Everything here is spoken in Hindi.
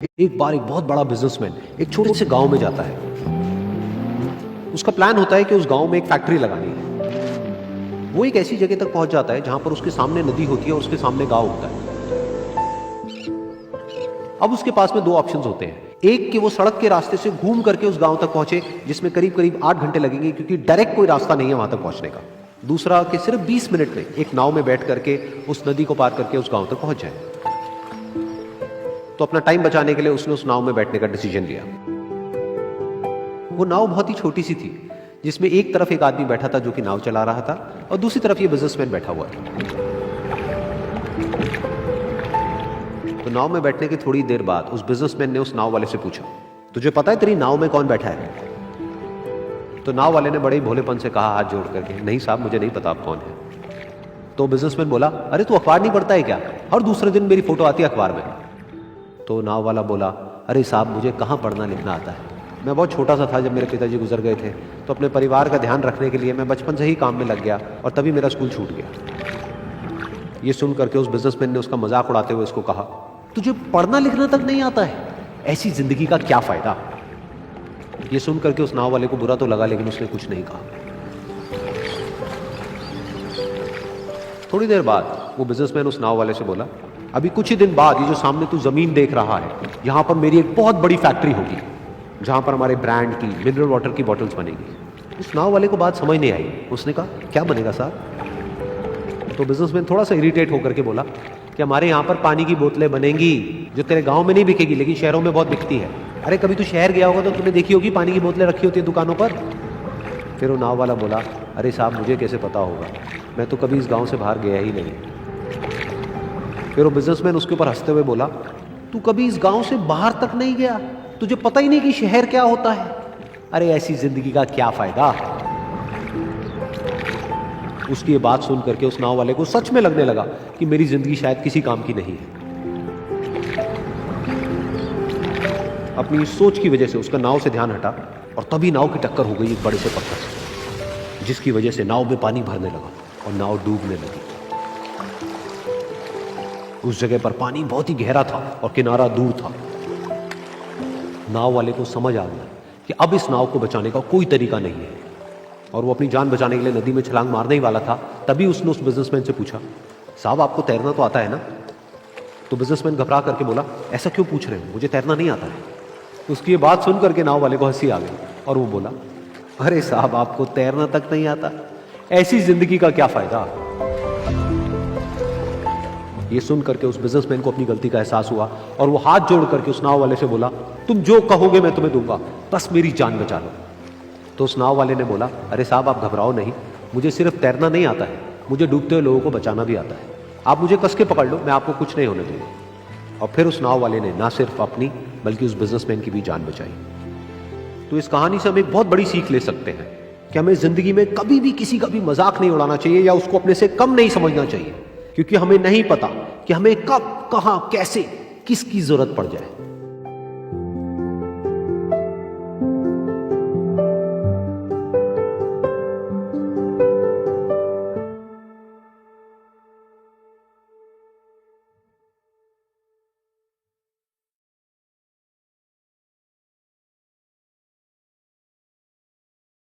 एक बार एक बहुत बड़ा बिजनेसमैन एक छोटे से गांव में जाता है। उसका प्लान होता है कि उस गांव में एक फैक्ट्री लगानी है। वो एक ऐसी जगह तक पहुंच जाता है जहां पर उसके सामने नदी होती है और उसके सामने गांव होता है। अब उसके पास में दो ऑप्शंस होते हैं, एक कि वो सड़क के रास्ते से घूम करके उस गांव तक पहुंचे जिसमें करीब करीब 8 घंटे लगेंगे क्योंकि डायरेक्ट कोई रास्ता नहीं है वहां तक पहुंचने का। दूसरा कि सिर्फ 20 मिनट में एक नाव में बैठ करके उस नदी को पार करके उस गांव तक पहुंच जाए। तो अपना टाइम बचाने के लिए उसने उस नाव में बैठने का डिसीजन लिया। वो नाव बहुत ही छोटी सी थी जिसमें एक तरफ एक आदमी बैठा था जो कि नाव चला रहा था और दूसरी तरफ ये बिजनेसमैन बैठा हुआ था। तो नाव में बैठने की थोड़ी देर बाद उस बिजनेसमैन ने उस नाव वाले से पूछा, तुझे पता है तेरी नाव में कौन बैठा है? तो नाव वाले ने बड़े ही भोलेपन से कहा हाथ जोड़ करके, नहीं साहब मुझे नहीं पता आप कौन है। तो बिजनेसमैन बोला, अरे तू अखबार नहीं पढ़ता है क्या? हर दूसरे दिन मेरी फोटो आती है अखबार में। तो नाव वाला बोला, अरे साहब मुझे कहाँ पढ़ना लिखना आता है, मैं बहुत छोटा सा था जब मेरे पिताजी गुजर गए थे, तो अपने परिवार का ध्यान रखने के लिए मैं बचपन से ही काम में लग गया और तभी मेरा स्कूल छूट गया। ये सुन करके उस बिजनेसमैन ने उसका मजाक उड़ाते हुए उसको कहा, तुझे पढ़ना लिखना तक नहीं आता है, ऐसी जिंदगी का क्या फायदा? ये सुन करके उस नाव वाले को बुरा तो लगा लेकिन उसने कुछ नहीं कहा। थोड़ी देर बाद वो बिजनेसमैन उस नाव वाले से बोला, अभी कुछ ही दिन बाद ये जो सामने तू जमीन देख रहा है, यहां पर मेरी एक बहुत बड़ी फैक्ट्री होगी जहां पर हमारे ब्रांड की मिनरल वाटर की बॉटल्स बनेगी। उस नाव वाले को बात समझ नहीं आई। उसने कहा, क्या बनेगा साहब? तो बिजनेसमैन थोड़ा सा इरिटेट होकर के बोला कि हमारे यहाँ पर पानी की बोतलें बनेंगी जो तेरे गांव में नहीं बिकेगी लेकिन शहरों में बहुत बिकती है। अरे कभी तू शहर गया होगा तो तूने देखी होगी पानी की बोतलें रखी होती है दुकानों पर। फिर वो नाव वाला बोला, अरे साहब मुझे कैसे पता होगा, मैं तो कभी इस गाँव से बाहर गया ही नहीं। फिर वो बिजनेसमैन उसके ऊपर हंसते हुए बोला, तू कभी इस गांव से बाहर तक नहीं गया, तुझे पता ही नहीं कि शहर क्या होता है? अरे ऐसी जिंदगी का क्या फायदा? उसकी ये बात सुन करके उस नाव वाले को सच में लगने लगा कि मेरी जिंदगी शायद किसी काम की नहीं है। अपनी सोच की वजह से उसका नाव से ध्यान हटा और तभी नाव की टक्कर हो गई एक बड़े से पत्थर से, जिसकी वजह से नाव में पानी भरने लगा और नाव डूबने लगी। उस जगह पर पानी बहुत ही गहरा था और किनारा दूर था। नाव वाले को समझ आ गया कि अब इस नाव को बचाने का कोई तरीका नहीं है और वो अपनी जान बचाने के लिए नदी में छलांग मारने ही वाला था। तभी उसने उस बिजनेसमैन से पूछा, साहब आपको तैरना तो आता है ना? तो बिजनेसमैन घबरा करके बोला, ऐसा क्यों पूछ रहे हैं, मुझे तैरना नहीं आता है। उसकी ये बात सुन करके नाव वाले को हंसी आ गई और वो बोला, अरे साहब आपको तैरना तक नहीं आता, ऐसी जिंदगी का क्या फायदा? ये सुन करके उस बिजनेसमैन को अपनी गलती का एहसास हुआ और वो हाथ जोड़ करके उस नाव वाले से बोला, तुम जो कहोगे मैं तुम्हें दूंगा, बस मेरी जान बचा लो। तो उस नाव वाले ने बोला, अरे साहब आप घबराओ नहीं, मुझे सिर्फ तैरना नहीं आता है, मुझे डूबते हुए लोगों को बचाना भी आता है। आप मुझे कस के पकड़ लो, मैं आपको कुछ नहीं होने दूंगा। और फिर उस नाव वाले ने ना सिर्फ अपनी बल्कि उस बिजनेसमैन की भी जान बचाई। तो इस कहानी से हम एक बहुत बड़ी सीख ले सकते हैं कि हमें जिंदगी में कभी भी किसी का भी मजाक नहीं उड़ाना चाहिए या उसको अपने से कम नहीं समझना चाहिए, क्योंकि हमें नहीं पता कि हमें कब, कहां, कैसे, किसकी जरूरत पड़ जाए।